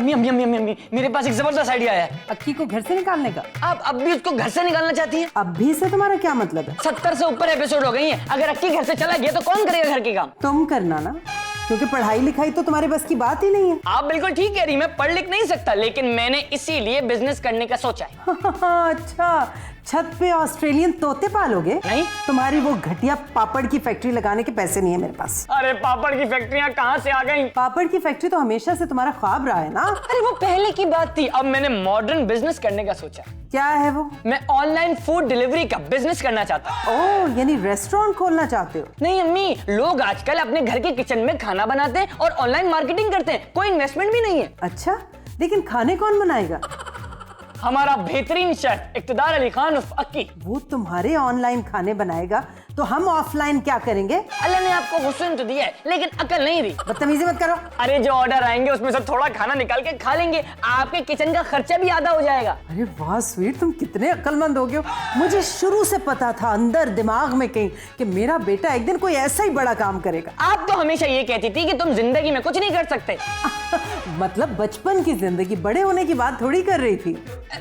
अम्मी अम्मी अम्मी अम्मी अम्मी मेरे पास एक जबरदस्त आइडिया है। अक्की को घर से निकालने का? आप अब भी उसको घर से निकालना चाहती हैं? अब भी से तुम्हारा क्या मतलब है? 70 से ऊपर एपिसोड हो गई हैं। अगर अक्की घर से चला गया तो कौन करेगा घर के काम? तुम करना ना, क्योंकि पढ़ाई लिखाई तो तुम्हारे बस की बात ही नहीं है। आप बिल्कुल ठीक कह रही, मैं पढ़ लिख नहीं सकता, लेकिन मैंने इसीलिए बिजनेस करने का सोचा है। अच्छा, छत पे ऑस्ट्रेलियन तोते पालोगे? नहीं। तुम्हारी वो घटिया पापड़ की फैक्ट्री लगाने के पैसे नहीं है मेरे पास। अरे पापड़ की फैक्ट्रियां कहाँ से आ गई? पापड़ की फैक्ट्री तो हमेशा से तुम्हारा ख्वाब रहा है ना। अरे वो पहले की बात थी, अब मैंने मॉडर्न बिजनेस करने का सोचा। क्या है वो? मैं ऑनलाइन फूड डिलीवरी का बिजनेस करना चाहता हूँ। ओह, यानी रेस्टोरेंट खोलना चाहते हो? नहीं अम्मी, लोग आजकल अपने घर के किचन में खाना बनाते हैं और ऑनलाइन मार्केटिंग करते हैं, कोई इन्वेस्टमेंट भी नहीं है। अच्छा, लेकिन खाने कौन बनाएगा? हमारा बेहतरीन शेफ इक़्तिदार अली खान उर्फ अक्की। वो तुम्हारे ऑनलाइन खाने बनाएगा तो हम ऑफलाइन क्या करेंगे? अल्लाह ने आपको हुस्न तो दिया है, लेकिन अकल नहीं दी। बदतमीजी मत करो। अरे जो ऑर्डर आएंगे उसमें से थोड़ा खाना निकाल के खा लेंगे, आपके किचन का खर्चा भी आधा हो जाएगा। अरे वाह स्वीट, तुम कितने अक्लमंद हो गए हो। मुझे शुरू से पता था अंदर दिमाग में कहीं कि मेरा बेटा एक दिन कोई ऐसा ही बड़ा काम करेगा। आप तो हमेशा ये कहती थी कि तुम जिंदगी में कुछ नहीं कर सकते। मतलब बचपन की जिंदगी, बड़े होने की बात थोड़ी कर रही थी।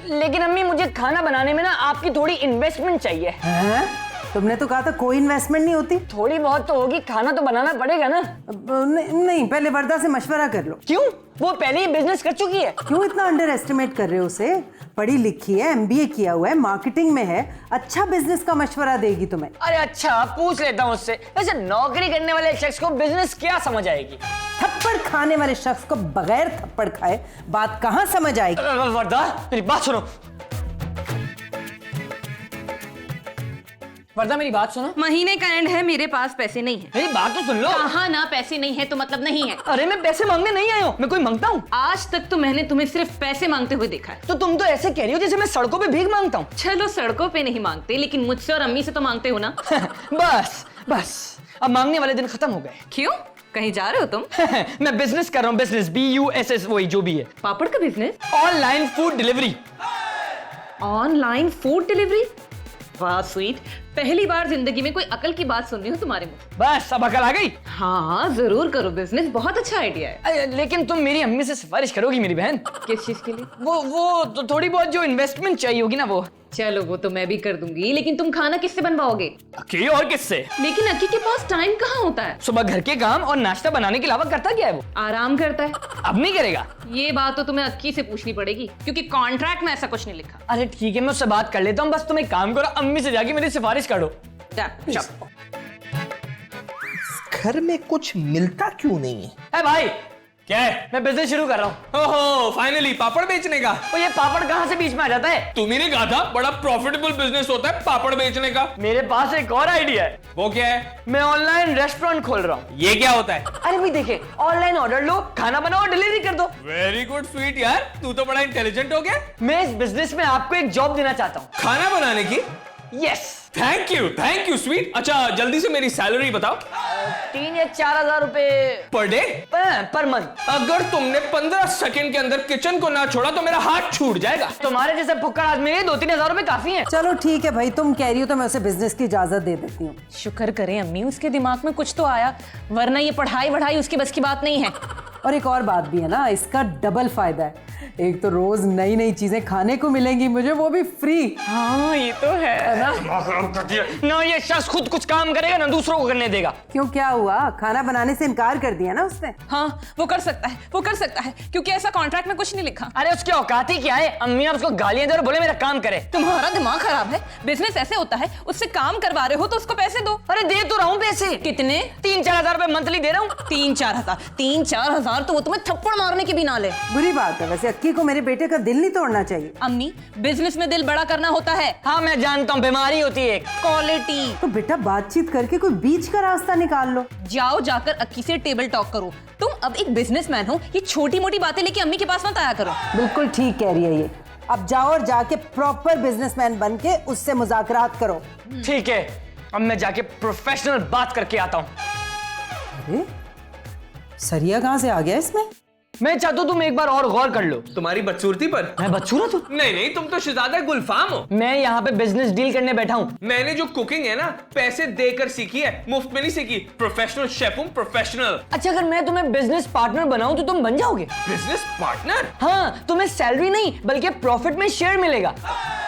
लेकिन अम्मी, मुझे खाना बनाने में ना आपकी थोड़ी इन्वेस्टमेंट चाहिए। हैं? तुमने तो कहा था कोई इन्वेस्टमेंट नहीं होती। थोड़ी बहुत तो होगी, खाना तो बनाना पड़ेगा ना। नहीं, पहले वर्दा से मशवरा कर लो। क्यों? वो पहले ही बिजनेस कर चुकी है। क्यों इतना अंडर एस्टिमेट कर रहे हो उसे? पढ़ी लिखी है, MBA किया हुआ है, मार्केटिंग में है, अच्छा बिजनेस का मशवरा देगी तुम्हें। अरे अच्छा, पूछ लेता हूँ उससे। वैसे नौकरी करने वाले शख्स को बिजनेस क्या समझ आएगी? थप्पड़ खाने वाले शख्स को बगैर थप्पड़ खाए बात कहाँ समझ आएगी? वर्दा, मेरी बात सुनो। वर्दा, मेरी बात सुनो। महीने का एंड है, मेरे पास पैसे नहीं है। मेरी बात तो सुन लो। कहा ना पैसे नहीं है तो मतलब नहीं है। अरे मैं पैसे मांगने नहीं आया हूँ, मैं कोई मांगता हूँ? आज तक तो मैंने तुम्हें सिर्फ पैसे मांगते हुए देखा है। तो तुम तो ऐसे कह रही हो जैसे मैं सड़कों पे भीख मांगता हूँ। चलो सड़कों पे नहीं मांगते, लेकिन मुझसे और अम्मी से तो मांगते हो ना। बस बस, अब मांगने वाले दिन खत्म हो गए। क्यों? कहीं जा रहे हो तुम? मैं बिजनेस कर रहा हूँ, बिजनेस, BUSS, वही जो भी है। पापड़ का business? Online food delivery. Online food delivery? वाह स्वीट, पहली बार जिंदगी में कोई अकल की बात सुन रही हूँ तुम्हारे मुंह। बस अब अकल आ गई। हाँ जरूर करो बिजनेस, बहुत अच्छा आइडिया है। लेकिन तुम मेरी अम्मी से सिफारिश करोगी मेरी बहन? किस चीज के लिए? वो तो थोड़ी बहुत जो इन्वेस्टमेंट चाहिए होगी ना वो। चलो वो तो मैं भी कर दूंगी, लेकिन तुम खाना किससे बनवाओगे? अक्की और किससे? लेकिन अक्की के पास टाइम कहाँ होता है? सुबह घर के काम और नाश्ता बनाने के अलावा करता क्या है वो? आराम करता है। अब नहीं करेगा? ये बात तो तुम्हें अक्की से पूछनी पड़ेगी, क्योंकि कॉन्ट्रैक्ट में ऐसा कुछ नहीं लिखा। अरे ठीक है, मैं उससे बात कर लेता हूँ, बस तुम एक काम करो, अम्मी से जाके मेरी सिफारिश कर दो। घर में कुछ मिलता क्यों नहीं है? ए भाई, क्या है? मैं बिजनेस शुरू कर रहा हूँ। ओहो, फाइनली पापड़ बेचने का। तो ये पापड़ कहाँ से बीच में आ जाता है? तुम्ही ने कहा था बड़ा प्रॉफिटेबल बिजनेस होता है पापड़ बेचने का। मेरे पास एक और आइडिया है। वो क्या है? मैं ऑनलाइन रेस्टोरेंट खोल रहा हूँ। ये क्या होता है? अरे भाई देखिए, ऑनलाइन ऑर्डर लो, खाना बनाओ और डिलीवरी कर दो। वेरी गुड स्वीट यार, तू तो बड़ा इंटेलिजेंट हो गया। मैं इस बिजनेस में आपको एक जॉब देना चाहता हूँ। खाना बनाने की? यस। Thank you sweet. अच्छा जल्दी से मेरी सैलरी बताओ। 3 या 4 हजार रुपए पर डे? Per month. अगर तुमने 15 सेकंड के अंदर किचन को ना छोड़ा तो मेरा हाथ छूट जाएगा। तुम्हारे जैसे फुक्कर आदमी के 2-3 हजार रुपए काफी हैं। चलो ठीक है भाई, तुम कह रही हो तो मैं उसे बिजनेस की इजाजत दे देती हूँ। शुक्र करें अम्मी, उसके दिमाग में कुछ तो आया, वरना ये पढ़ाई वढ़ाई उसकी बस की बात नहीं है। और एक और बात भी है ना, इसका डबल फायदा है। एक तो रोज नई नई चीजें खाने को मिलेंगी मुझे, वो भी फ्री। हाँ ये तो है ना। ये शख्स खुद कुछ काम करेगा ना दूसरों को करने देगा। क्यों, क्या हुआ? खाना बनाने से इनकार कर दिया ना उसने? हाँ वो कर सकता है, क्योंकि ऐसा कॉन्ट्रैक्ट में कुछ नहीं लिखा। अरे उसकी औकात ही क्या है? अम्मी आप उसको गालियां दे और बोले मेरा काम करे। तुम्हारा दिमाग खराब है, बिजनेस ऐसे होता है, उससे काम करवा रहे हो तो उसको पैसे दो। अरे दे तो रहा हूँ पैसे। कितने? 3-4 हजार रुपए मंथली दे रहा हूँ। 3-4 हजार तो वो तुम्हें थप्पड़ मारने की भी ना ले। बुरी बात है वैसे, अक्की को मेरे बेटे का दिल नहीं तोड़ना चाहिए। अम्मी, बिजनेस में दिल बड़ा करना होता है। हाँ मैं जानता हूँ, बीमारी होती है एक। क्वालिटी। तो बेटा बातचीत करके कोई बीच का रास्ता निकाल लो। जाओ जाकर अक्की से टेबल टॉक करो। तुम अब एक बिजनेसमैन हो, ये छोटी मोटी बातें लेके अम्मी के पास मत आया करो। बिल्कुल ठीक कह रही है ये। अब जाओ और जाके प्रॉपर बिजनेसमैन बन के उससे मुज़ाकरात करो। ठीक है, अब मैं जाके प्रोफेशनल बात करके आता हूँ। अरे सरिया कहाँ से आ गया इसमें? मैं चाहता हूँ तुम एक बार और गौर कर लो। तुम्हारी बदसूरती पर? मैं बदसूरत हूँ? नहीं नहीं, तुम तो शहजादा गुलफाम हो। मैं यहाँ पे बिजनेस डील करने बैठा हूँ। मैंने जो कुकिंग है ना, पैसे देकर सीखी है, मुफ्त में नहीं सीखी। प्रोफेशनल शेफ हूँ, प्रोफेशनल। अच्छा, अगर मैं तुम्हें बिजनेस पार्टनर बनाऊं तो तुम बन जाओगे? Business partner? हाँ, तुम्हें सैलरी नहीं बल्कि प्रॉफिट में शेयर मिलेगा।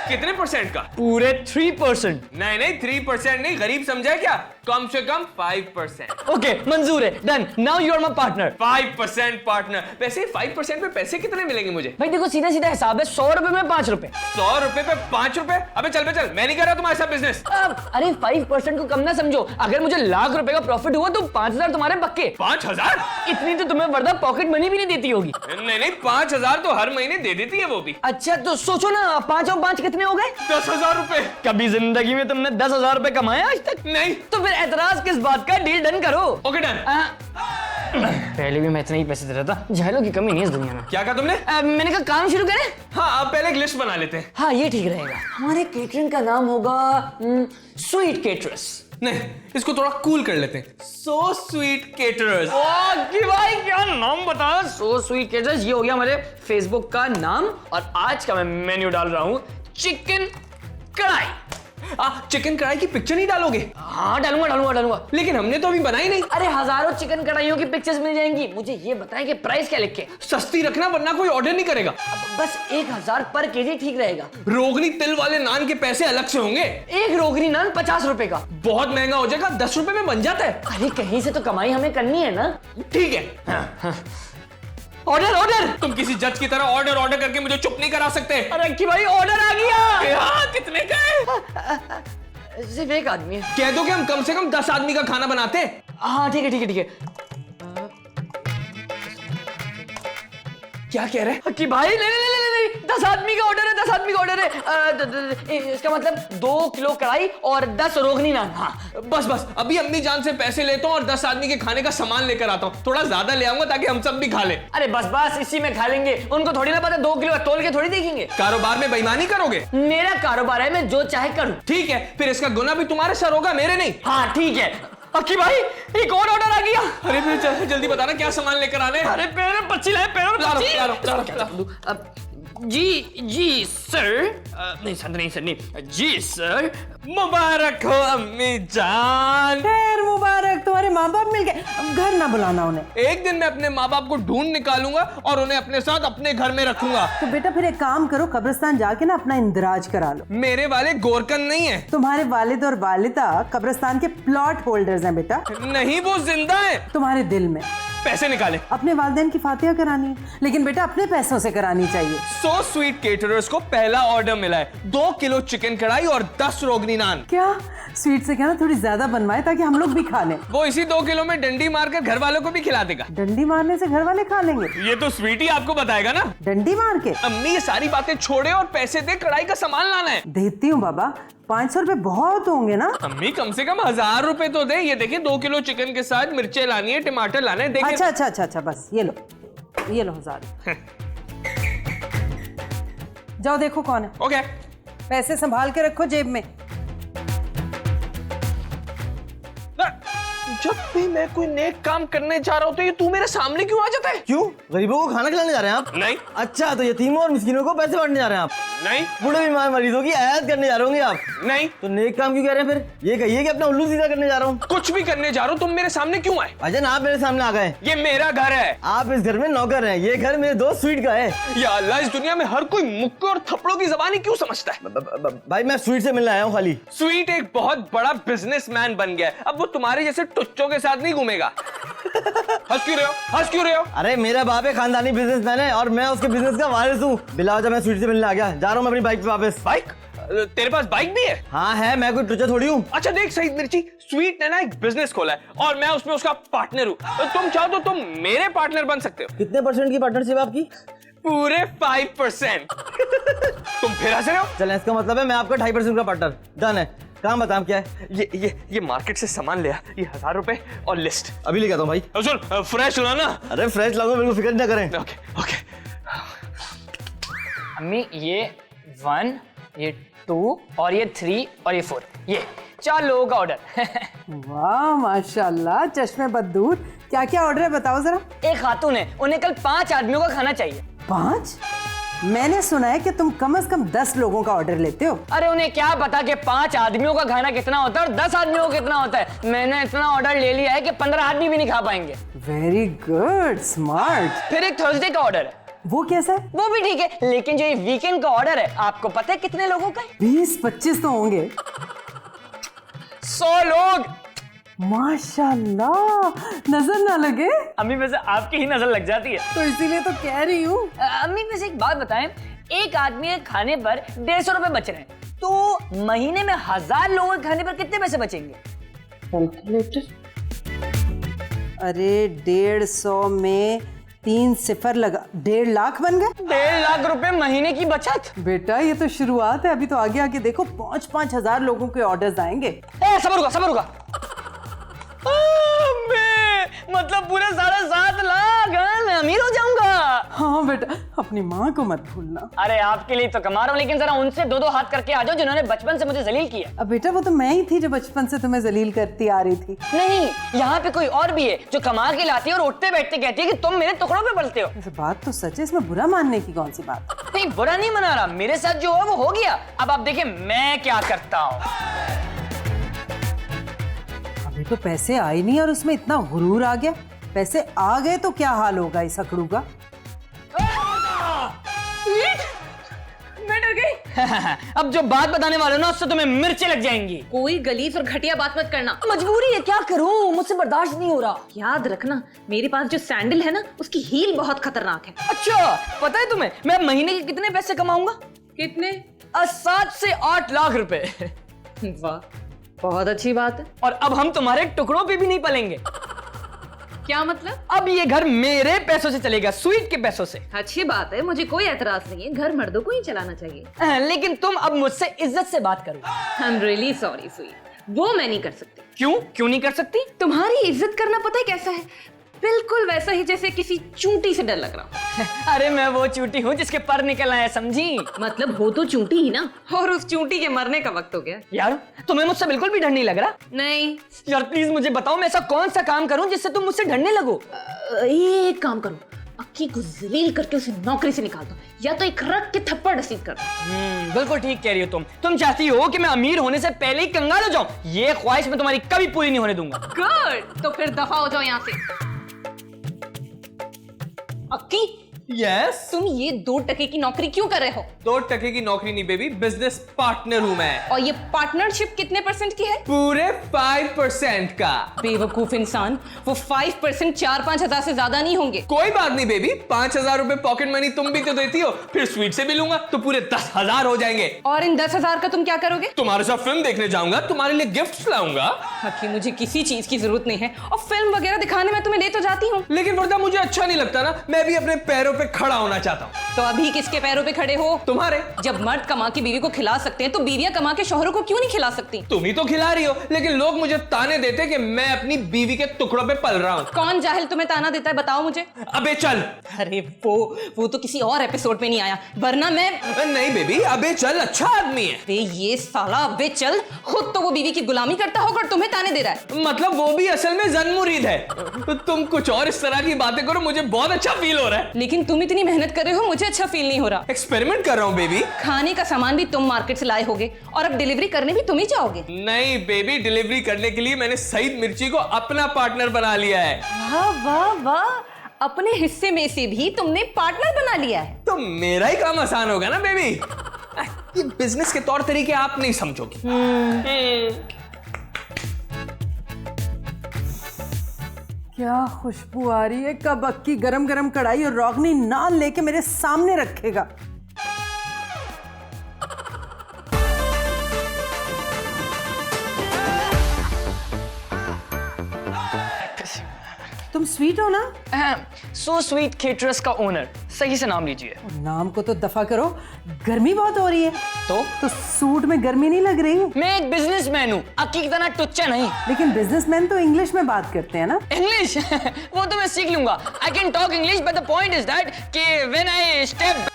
कितने परसेंट का? पूरे 3%। नहीं नहीं, 3% नहीं, गरीब समझा है क्या? कम से कम 5%। ओके, मंजूर है, done. Now you are my partner. 5% partner. वैसे 5% पे पैसे कितने मिलेंगे मुझे? भाई देखो, सीधा सीधा हिसाब है, 100 रुपए में 5 रुपए। 100 रुपए पे 5 रुपए? अबे चल बे चल, मैं नहीं कर रहा तुम्हारे साथ बिजनेस। अरे 5% को कम ना समझो। अगर मुझे लाख रुपए का प्रॉफिट हुआ तो 5,000 तुम्हारे पक्के। 5,000? इतनी तो तुम्हें वर्दा पॉकेट मनी भी नहीं देती होगी। नहीं नहीं, 5,000 तो हर महीने दे देती है वो भी। अच्छा तो सोचो ना, 5 और 5 कितने हो गए? 10,000 रुपए। कभी जिंदगी में तुमने 10,000 रुपए कमाए आज तक? नहीं। तो फिर एतराज किस बात का? डील डन करो। Okay done. पहले भी मैं इतने ही पैसे दे रहा था, झेलों की कमी नहीं है इस दुनिया में। क्या कहा तुमने? मैंने कहा काम शुरू करें। हाँ, अब पहले एक लिस्ट बना लेते हैं। हाँ, ये ठीक रहेगा। हमारे केटरिंग का नाम होगा स्वीट केटरर्स। नहीं, इसको थोड़ा कूल कर लेते हैं। So sweet caterers. कि भाई क्या नाम बताया, सो स्वीट केटरर्स। ये हो गया हमारे फेसबुक का नाम, और आज का मैं मेन्यू डाल रहा हूँ चिकन कढ़ाई। चिकन कढ़ाई की पिक्चर नहीं डालोगे? हाँ, डालूंगा। लेकिन हमने तो अभी बनाई नहीं। अरे हजारों चिकन कढ़ाइयों की पिक्चर्स मिल जाएंगी। मुझे ये बताएं कि प्राइस क्या लिखे? सस्ती रखना वरना कोई ऑर्डर नहीं करेगा। अब बस 1,000 पर केजी ठीक रहेगा। रोगनी तिल वाले नान के पैसे अलग से होंगे। एक रोगनी नान 50 रुपए का। बहुत महंगा हो जाएगा, 10 रुपए में बन जाता है। अरे कहीं से तो कमाई हमें करनी है ना। ठीक है। ऑर्डर। तुम किसी जज की तरह ऑर्डर करके मुझे चुप नहीं करा सकते। अरे कि भाई ऑर्डर आ गया। कितने का है? सिर्फ एक आदमी है। कह दो कि हम कम से कम 10 आदमी का खाना बनाते हैं। हाँ ठीक है। क्या कह रहे हैं? कि भाई नहीं, 10 आदमी का ऑर्डर है, 10 आदमी का ऑर्डर है। इसका मतलब 2 किलो कढ़ाई और 10 रोगनी नान। हाँ बस अभी अम्मी जान से पैसे लेता हूँ और 10 आदमी के खाने का सामान लेकर आता हूँ। थोड़ा ज्यादा ले आऊंगा ताकि हम सब भी खा लें। अरे बस इसी में खा लेंगे। उनको थोड़ी ना पता 2 किलो तोल के थोड़ी देखेंगे। कारोबार में बेईमानी करोगे? मेरा कारोबार है, मैं जो चाहे करूं। ठीक है, फिर इसका गुना भी तुम्हारे सर होगा, मेरे नहीं। हाँ ठीक है। अक्की भाई एक और ऑर्डर आ गया। अरे फिर जल्दी बताना क्या सामान लेकर आने। अरे पैरों में पच्ची लाए, पैरों में ला पच्ची। लो। जी सर। नहीं जी सर। मुबारक हो अम्मी जान। खैर मुबारक, तुम्हारे माँ बाप मिल गए। अब घर ना बुलाना उन्हें। एक दिन मैं अपने माँ बाप को ढूंढ निकालूंगा और उन्हें अपने साथ अपने घर में रखूंगा। तो बेटा फिर एक काम करो, कब्रिस्तान जाके ना अपना इंदराज करा लो। मेरे वाले गोरकन नहीं है। तुम्हारे वालिद और वालिदा कब्रिस्तान के प्लॉट होल्डर्स हैं बेटा। नहीं, वो जिंदा है। तुम्हारे दिल में। पैसे निकाले। अपने वालिदैन की फातिहा करानी है, लेकिन बेटा अपने पैसों से करानी चाहिए। सो स्वीट केटरर्स को पहला ऑर्डर मिला है, 2 किलो चिकन कढ़ाई और 10 रोगनी नान। क्या स्वीट से कहना थोड़ी ज्यादा बनवाए ताकि हम लोग भी खा लें। वो इसी 2 किलो में डंडी मारकर घर वालों को भी खिला देगा। डंडी मारने से घर वाले खा लेंगे? ये तो स्वीट ही आपको बताएगा ना। डंडी मार के? अम्मी ये सारी बातें छोड़े और पैसे दे, कढ़ाई का सामान लाना है। देती हूँ बाबा, 500 रुपए बहुत होंगे ना। अम्मी कम से कम 1,000 रुपए तो दे। ये देखिए 2 किलो चिकन के साथ मिर्चें लानी है, टमाटर लाने हैं। देखिए। अच्छा बस ये लो 1000। जाओ देखो कौन है। ओके। पैसे संभाल के रखो जेब में। जब भी मैं कोई नेक काम करने जा रहा हूँ तो ये तू मेरे सामने क्यों आ जाता है? क्यों? गरीबों को खाना खिलाने जा रहे हैं आप? नहीं। अच्छा, तो यतीमों और मिस्किनों को पैसे बांटने जा रहे हैं आप? नहीं। बूढ़े बीमार मरीजों की आयात करने जा रहे होंगे आप? नहीं। तो नेक काम क्यों कह रहे हैं फिर? ये कहिए कि अपना उल्लू सीधा करने जा रहा हूँ। कुछ भी करने जा रहा हूँ, तुम मेरे सामने क्यों आए? भाईजान आप मेरे सामने आ गए। ये मेरा घर है। आप इस घर में नौकर हैं। ये घर मेरे दोस्त स्वीट का है। या अल्लाह, इस दुनिया में हर कोई मुक्के और थप्पड़ों की ज़बानी क्यों समझता है? भाई मैं स्वीट से मिलने आया हूँ खाली। स्वीट एक बहुत बड़ा बिजनेसमैन बन गया है। अब वो तुम्हारे जैसे टुच्चों के साथ नहीं घूमेगा। हंस क्यों रहे हो? अरे मेरा बाप है खानदानी बिजनेसमैन है और मैं उसके बिजनेस का वारिस हूँ। बिला वजह मैं स्वीट से मिलने आ गया। जा रहा हूँ मैं अपनी बाइक पे वापस। बाइक? तेरे पास बाइक भी है? हाँ है, मैं कोई टुच्चा थोड़ी हूँ। अच्छा देख सईद मिर्ची, स्वीट ने ना एक बिजनेस खोला है और मैं उसमें उसका पार्टनर हूँ। तुम चाहो तो तुम मेरे पार्टनर बन सकते हो। कितने % की पार्टनरशिप आपकी? पूरे 5%। तुम फिर हंस रहे हो? चलें, इसका मतलब है मैं आपका 2.5% का पार्टनर। डन है। काम बताम क्या है? ये मार्केट से सामान लिया, ये 1,000 रुपए और लिस्ट। अभी लेके आता हूँ भाई। सुन, फ्रेश लाना। अरे फ्रेश लाऊंगा, बिल्कुल फिक्र ना करें। ओके। अम्मी ये 1, ये 2 और ये 3 और ये 4, ये 4 लोगों का ऑर्डर। वाह माशाल्लाह, चश्मे बदूर। क्या क्या ऑर्डर है बताओ जरा। एक खातून है, उन्हें कल 5 आदमियों का खाना चाहिए। 5? मैंने सुना है कि तुम कम से कम 10 लोगों का ऑर्डर लेते हो। अरे उन्हें क्या पता कि 5 आदमियों का खाना कितना होता है और 10 आदमियों का कितना होता है। मैंने इतना ऑर्डर ले लिया है कि 15 आदमी भी नहीं खा पाएंगे। Very good, smart. फिर एक थर्सडे का ऑर्डर है, वो कैसा है? वो भी ठीक है, लेकिन जो ये वीकेंड का ऑर्डर है, आपको पता है कितने लोगों का है? 20-25 तो होंगे। 100 लोग। माशाल्लाह, नजर ना लगे अम्मी वैसे आपकी ही नजर लग जाती है। तो इसीलिए तो कह रही हूँ। अम्मी वैसे एक बात बताएं, एक आदमी के खाने पर 150 रुपए बच रहे हैं, तो महीने में 1000 लोगों के खाने पर कितने पैसे बचेंगे? अरे 150 में 3 सिफर लगा, 1.5 लाख बन गए। 1.5 लाख रुपए महीने की बचत। बेटा ये तो शुरुआत है, अभी तो आगे आगे देखो 5-5 हजार लोगों के ऑर्डर्स आएंगे। सबर होगा। मतलब पूरे 7.5 लाख। मैं अमीर हो जाऊंगा। हाँ बेटा, अपनी माँ को मत भूलना। अरे आपके लिए तो कमा रहा हूँ, लेकिन जरा उनसे 2-2 हाथ करके आ जाओ जिन्होंने बचपन से मुझे जलील किया। अब बेटा वो तो मैं ही थी जो बचपन से तुम्हें जलील करती आ रही थी। नहीं, यहाँ पे कोई और भी है जो कमा के लाती है और उठते बैठते कहती है कि तुम मेरे टुकड़ों पे पलते हो। वैसे बात तो सच है, इसमें बुरा मानने की कौन सी बात। नहीं, बुरा नहीं मना रहा, मेरे साथ जो हुआ वो हो गया। अब आप देखिए मैं क्या करता हूँ। अभी तो पैसे आए नहीं और उसमें इतना गुरूर आ गया। पैसे आ गए तो क्या हाल होगा इस अकड़ू का। मैं डर गई। अब जो बात बताने वाले हो ना, उससे तुम्हें मिर्चें लग जाएंगी। कोई गलीज और घटिया बात मत करना। मजबूरी है, क्या करूं, मुझसे बर्दाश्त नहीं हो रहा। याद रखना, मेरे पास जो सैंडल है ना, उसकी हील बहुत खतरनाक है। अच्छा, पता है तुम्हें मैं महीने के कितने पैसे कमाऊंगा? कितने? 7 से 8 लाख रुपए। वाह, बहुत अच्छी बात है। और अब हम तुम्हारे टुकड़ों पे भी नहीं पलेंगे। क्या मतलब? अब ये घर मेरे पैसों से चलेगा, स्वीट के पैसों से। अच्छी बात है, मुझे कोई एतराज नहीं है, घर मर्दों को ही चलाना चाहिए। लेकिन तुम अब मुझसे इज्जत से बात करो। I am really sorry sweet, वो मैं नहीं कर सकती। क्यों नहीं कर सकती? तुम्हारी इज्जत करना पता है कैसा है? बिल्कुल वैसा ही जैसे किसी चूंटी से डर लग रहा। अरे मैं वो चूंटी हूँ जिसके पर निकल आए, समझी? मतलब हो तो चूंटी ही ना, और उस चूंटी के मरने का वक्त हो गया। यार तुम्हें मुझसे बिल्कुल भी डर नहीं लग रहा? नहीं। यार प्लीज मुझे बताओ, मैं ऐसा कौन सा काम करूं जिससे तुम मुझसे डरने लगो? एक काम करो, अक्की को जलील करके उसे नौकरी से निकाल दो, या तो एक रख के थप्पड़ रसीद कर दो। बिल्कुल ठीक कह रही हो तुम चाहती हो कि मैं अमीर होने से पहले ही कंगाल हो जाऊं। ये ख्वाहिश मैं तुम्हारी कभी पूरी नहीं होने दूंगा। गुड, तो फिर दफा हो जाओ यहाँ से। अक्की, यस, तुम ये 2 टके की नौकरी क्यों कर रहे हो? 2 टके की नौकरी नहीं बेबी, बिजनेस पार्टनर हूं मैं। और ये पार्टनरशिप कितने % की है? पूरे 5% का। बेवकूफ इंसान, वो 5% 4-5 हजार से ज्यादा नहीं होंगे। कोई बात नहीं बेबी, 5000 रुपए पॉकेट मनी तुम भी तो देती हो, फिर स्वीट से भी लूंगा तो पूरे 10,000 हो जाएंगे। और इन 10,000 का तुम क्या करोगे? तुम्हारे साथ फिल्म देखने जाऊंगा, तुम्हारे लिए गिफ्ट्स लाऊंगा। अक्की, मुझे किसी चीज की जरूरत नहीं है, और फिल्म वगैरह दिखाने में तुम्हें ले तो जाती हूँ, लेकिन वरदा मुझे अच्छा नहीं लगता ना, मैं भी अपने पैरों पे खड़ा होना चाहता हूँ। तो अभी किसके पैरों पे खड़े हो? तुम्हारे। जब मर्द कमा के बीवी को खिला सकते हैं, तो बीवियां कमा के शौहरों को क्यों नहीं खिला सकती? तुम ही तो खिला रही हो, लेकिन लोग मुझे ताने देते कि मैं अपनी बीवी के टुकड़ों पे पल रहा हूँ। कौन जाहिल तुम्हें ताना देता है, बताओ मुझे। अबे चल। अरे वो तो किसी और एपिसोड में नहीं आया, वरना मैं। नहीं बेबी, अबे चल अच्छा आदमी है। बे ये साला अबे चल खुद तो वो बीवी की गुलामी करता होगा और तुम्हें ताने दे रहा है। मतलब वो भी असल में जन्मुरीद है। तो तुम कुछ और इस तरह की बातें करो, मुझे बहुत अच्छा फील हो रहा है। लेकिन तुम इतनी मेहनत कर रहे हो, मुझे अच्छा फील नहीं हो रहा। एक्सपेरिमेंट कर रहा हूँ बेबी। खाने का सामान भी तुम मार्केट से लाए होगे, और अब डिलीवरी करने भी तुम ही जाओगे। नहीं बेबी, डिलीवरी करने के लिए मैंने सईद मिर्ची को अपना पार्टनर बना लिया है। वाह वाह वाह, अपने हिस्से में से भी तुमने पार्टनर बना लिया है। तो मेरा ही काम आसान होगा ना बेबी। ये बिजनेस के तौर तरीके आप नहीं समझोगे। क्या खुशबू आ रही है। कब अक्की गरम गरम कढ़ाई और रोगनी नान लेके मेरे सामने रखेगा। तुम स्वीट हो ना? सो स्वीट केटरर्स का ओनर, सही से नाम लीजिए। नाम को तो दफा करो, गर्मी बहुत हो रही है। तो सूट में गर्मी नहीं लग रही? मैं एक बिजनेसमैन हूँ, अक्की की तरह टुच्चा नहीं। लेकिन बिजनेसमैन तो इंग्लिश में बात करते हैं ना? इंग्लिश वो तो मैं सीख लूंगा। I can talk English, but the point is that कि when I step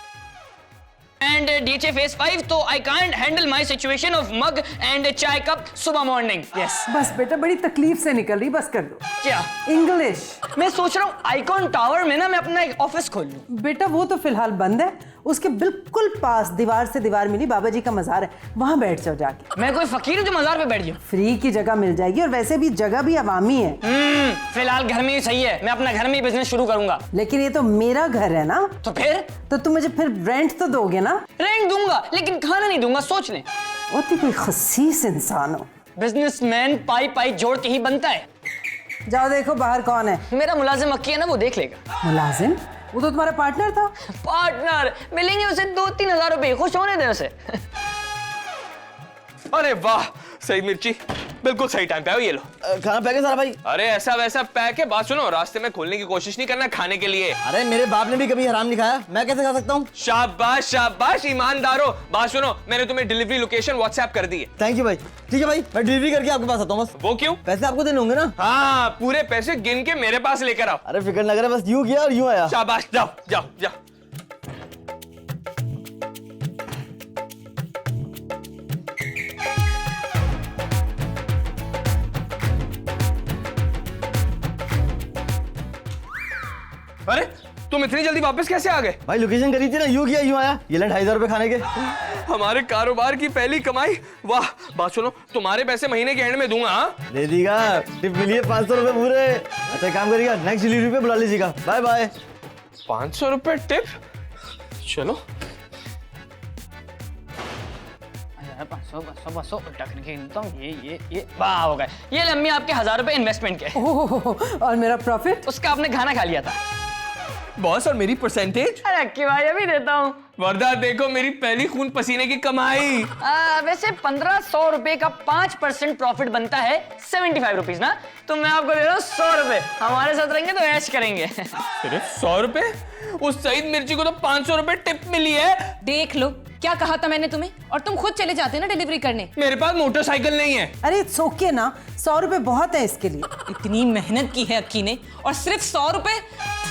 and and DHA phase 5, तो I can't handle my situation of mug and चाय कप सुबह मॉर्निंग. Yes. बस बेटा बड़ी तकलीफ से निकल रही, बस कर दो. क्या? इंग्लिश. मैं सोच रहा हूँ आइकॉन टावर में ना मैं अपना एक ऑफिस खोल लूँ. बेटा वो तो फिलहाल बंद है, उसके बिल्कुल पास दीवार से दीवार मिली बाबा जी का मजार है, वहाँ बैठ जाओ जाके. मैं कोई फकीर हूँ जो मजार पे बैठ जाऊँ? फ्री की जगह मिल जाएगी और वैसे भी जगह भी अवामी है. फिलहाल घर में ही सही है, मैं अपना घर में ही बिजनेस शुरू करूंगा. लेकिन ये तो मेरा घर है ना, तो फिर तो तुम मुझे फिर रेंट तो दोगे ना? रेंट दूंगा लेकिन खाना नहीं दूंगा. सोच लें, होती कोई खसीस इंसान हो. बिजनेसमैन पाई पाई जोड़ के ही बनता है. जाओ देखो बाहर कौन है. मेरा मुलाजिम अक्की है ना, वो देख लेगा. मुलाजिम? वो तो तुम्हारा पार्टनर था. पार्टनर मिलेंगे उसे 2-3 हजार रुपए, खुश होने दें उसे. अरे वाह सईद मिर्ची, बिल्कुल सही टाइम पे आए हो. ये लो. खाना पैक है सारा भाई? अरे ऐसा वैसा पैक है. बात सुनो, रास्ते में खोलने की कोशिश नहीं करना खाने के लिए. अरे मेरे बाप ने भी कभी हराम नहीं खाया, मैं कैसे खा सकता हूँ? शाबाश शाबाश, ईमानदारो. बात सुनो, मैंने तुम्हें डिलीवरी लोकेशन व्हाट्सएप कर दी है. थैंक यू भाई. ठीक है भाई, मैं डिलीवरी करके आपके पास आता हूँ. बस वो क्यों? पैसे आपको देने होंगे ना? हाँ, पूरे पैसे गिन के मेरे पास लेकर आओ. अरे फिक्र न करे, बस यूं किया और यूं आया. शाबाश, जाओ जाओ जाओ. अरे तुम इतनी जल्दी वापस कैसे आ गए? भाई लोकेशन करी थी ना, यूं किया यूं आया. ये ले 250 रुपए खाने के. हमारे कारोबार की पहली कमाई. वाह. बात सुनो, तुम्हारे पैसे महीने के एंड में दूंगा. हाँ, दे दीगा. टिप मिली है 500 रुपए पूरे. अच्छा काम करिएगा, नेक्स्ट डिलीवरी पे बुला लीजिएगा. Bye bye. 500 रुपए टिप. चलो. 500 ये वाह हो गए. ये लम्मी आपके 1000 रुपए इन्वेस्टमेंट के. ओह, और मेरा प्रॉफिट? उसका आपने खाना खा लिया था. बॉस, और मेरी परसेंटेज? अरे अक्की भाई अभी देता हूँ. वर्दा देखो मेरी पहली खून पसीने की कमाई. वैसे 1500 रुपए का 5% प्रॉफिट बनता है 75 रुपीज ना. तो मैं आपको दे रहा हूँ 100 रुपए. हमारे साथ रहेंगे तो ऐश करेंगे. सिर्फ 100 रुपए? उस सईद मिर्ची को तो 500 रुपए टिप मिली है. देख लो, क्या कहा था मैंने तुम्हें, और तुम खुद चले जाते ना डिलीवरी करने. मेरे पास मोटरसाइकिल नहीं है. अरे इट्स ओके ना, 100 रुपए बहुत है इसके लिए. इतनी मेहनत की है अक्की ने और सिर्फ 100 रुपए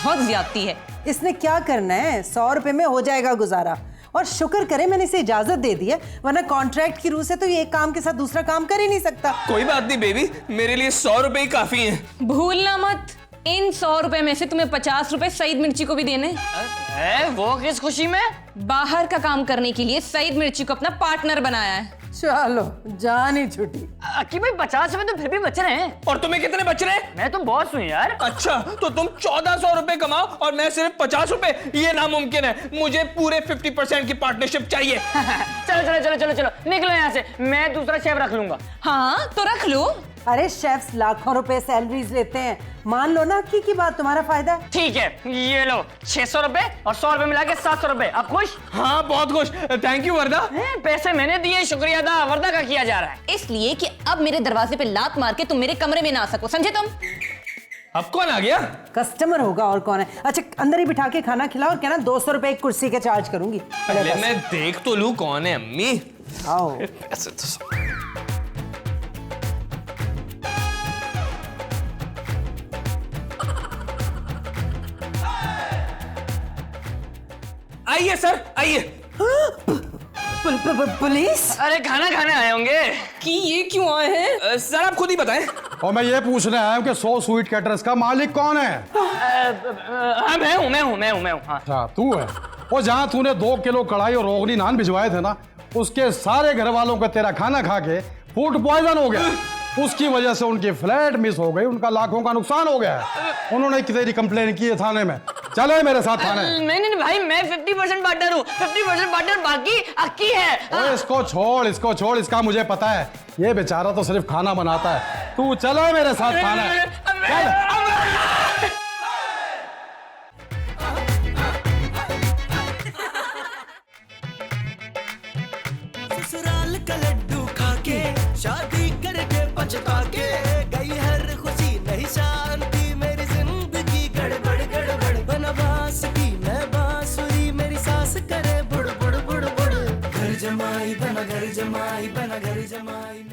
बहुत ज्यादती है. इसने क्या करना है, 100 रुपए में हो जाएगा गुजारा. और शुक्र करे मैंने इसे इजाजत दे दी है, वरना कॉन्ट्रैक्ट की रूह से तो ये एक काम के साथ दूसरा काम कर ही नहीं सकता. कोई बात नहीं बेबी, मेरे लिए 100 रुपए ही काफी है. भूलना मत, इन 100 रुपए में से तुम्हें 50 रुपए सईद मिर्ची को भी देने. वो किस खुशी में? बाहर का काम करने के लिए सईद मिर्ची को अपना पार्टनर बनाया है. चलो जान ही छुट्टी. अक्की भाई 50 रुपए तो फिर भी बच रहे हैं. और तुम्हें कितने बच रहे हैं? मैं तो बॉस हूँ यार. अच्छा, तो तुम 1400 रुपए कमाओ और मैं सिर्फ 50 रुपए. ये नामुमकिन है. मुझे पूरे 50% की पार्टनरशिप चाहिए. चलो चलो चलो चलो चलो निकलो यहाँ से. मैं दूसरा शेफ रख लूंगा. हाँ तो रख लो. अरे शेफ्स लाखों रुपए सैलरीज लेते हैं, मान लो ना की बात, तुम्हारा फायदा है. ठीक है, ये लो 600 रुपए और 100 रुपए मिला के 700 रुपए. आप खुश? हाँ बहुत खुश. थैंक यू वर्दा. पैसे मैंने दिए, शुक्रिया अदा वर्दा का किया जा रहा है. इसलिए कि अब मेरे दरवाजे पे लात मार के तुम मेरे कमरे में ना आ सको, समझे तुम? अब कौन आ गया? कस्टमर होगा और कौन है. अच्छा अंदर ही बिठा के खाना खिलाओ और कहना 200 रुपए एक कुर्सी के चार्ज करूंगी. पहले मैं देख तो लूं कौन है. अम्मी आओ. ऐसे तो आइए सर, आइए. पुलिस? अरे खाना खाने आए होंगे. कि ये क्यों आए हैं? सर आप खुद ही बताएं. और मैं ये पूछने आया हूँ कि 100 स्वीट कैटरर्स का मालिक कौन है? हाँ मैं हूँ. हाँ. अच्छा तू है. और जहाँ तूने 2 किलो कढ़ाई और रोगनी नान भिजवाए थे ना, उसके सारे घर वालों का तेरा खाना खा के फूड पॉइजन हो गया. उसकी वजह से उनकी फ्लैट मिस हो गई, उनका लाखों का नुकसान हो गया है. उन्होंने तेरी कंप्लेन की है थाने में. चले मेरे साथ थाने. नहीं भाई, मैं 50% पार्टनर हूँ. 50% पार्टनर बाकी अक्की है. ओए इसको छोड़, इसका मुझे पता है. ये बेचारा तो सिर्फ खाना बनाता है. तू चले मेरे साथ थाने. ससुराल का लड्डू खाके शादी करके पछता के गई हर खुशी नहीं शांति मेरी जिंदगी गड़बड़ गड़बड़ बनवास की मैं बांसुरी मेरी सास करे बुड़ बुड़ बुड़ बुड़ घर जमाई बना घर जमाई बना घर जमाई.